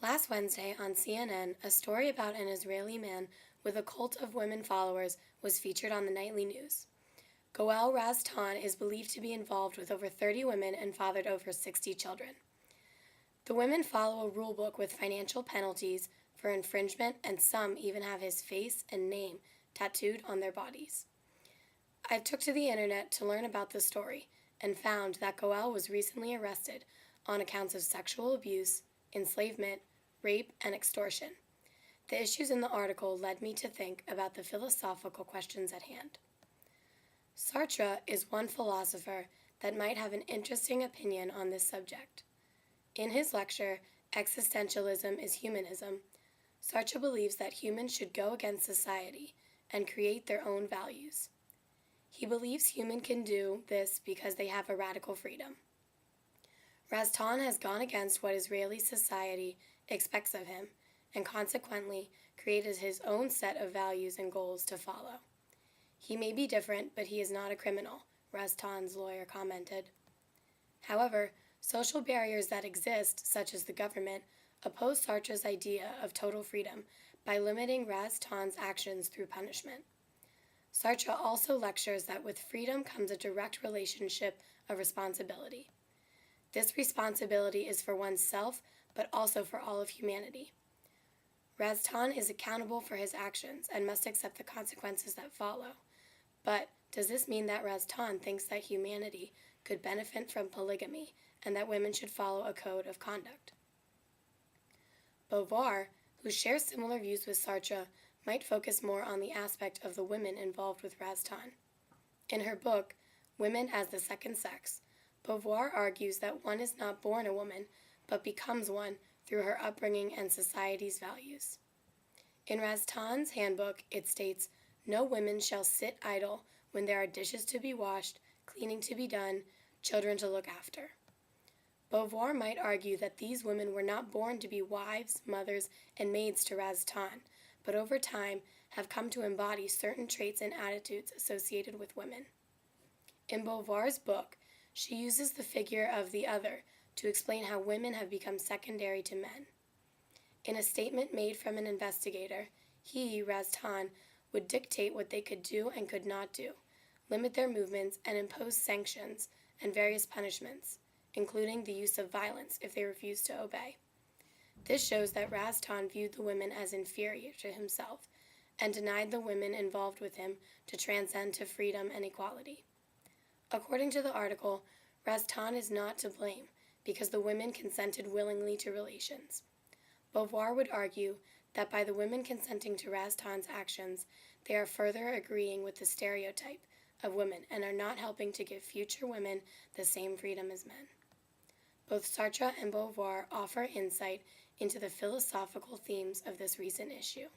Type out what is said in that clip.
Last Wednesday on CNN, a story about an Israeli man with a cult of women followers was featured on the nightly news. Goel Raz-Tan is believed to be involved with over 30 women and fathered over 60 children. The women follow a rule book with financial penalties for infringement, and some even have his face and name tattooed on their bodies. I took to the internet to learn about the story and found that Goel was recently arrested on accounts of sexual abuse, enslavement, rape, and extortion. The issues in the article led me to think about the philosophical questions at hand. Sartre is one philosopher that might have an interesting opinion on this subject. In his lecture, Existentialism is Humanism, Sartre believes that humans should go against society and create their own values. He believes humans can do this because they have a radical freedom. Raz-Tan has gone against what Israeli society expects of him and consequently created his own set of values and goals to follow. He may be different, but he is not a criminal, Raz-Tan's lawyer commented. However, social barriers that exist, such as the government, oppose Sartre's idea of total freedom by limiting Raz-Tan's actions through punishment. Sartre also lectures that with freedom comes a direct relationship of responsibility. This responsibility is for oneself, but also for all of humanity. Raz-Tan is accountable for his actions and must accept the consequences that follow. But does this mean that Raz-Tan thinks that humanity could benefit from polygamy and that women should follow a code of conduct? Beauvoir, who shares similar views with Sartre, might focus more on the aspect of the women involved with Raz-Tan. In her book, Women as the Second Sex, Beauvoir argues that one is not born a woman, but becomes one through her upbringing and society's values. In Raz-Tan's handbook, it states, "No women shall sit idle when there are dishes to be washed, cleaning to be done, children to look after." Beauvoir might argue that these women were not born to be wives, mothers, and maids to Raz-Tan, but over time have come to embody certain traits and attitudes associated with women. In Beauvoir's book, she uses the figure of the other to explain how women have become secondary to men. In a statement made from an investigator, he, Raz-Tan, would dictate what they could do and could not do, limit their movements, and impose sanctions and various punishments, including the use of violence if they refused to obey. This shows that Raz-Tan viewed the women as inferior to himself and denied the women involved with him to transcend to freedom and equality. According to the article, Raz-Tan is not to blame because the women consented willingly to relations. Beauvoir would argue that by the women consenting to Raz-Tan's actions, they are further agreeing with the stereotype of women and are not helping to give future women the same freedom as men. Both Sartre and Beauvoir offer insight into the philosophical themes of this recent issue.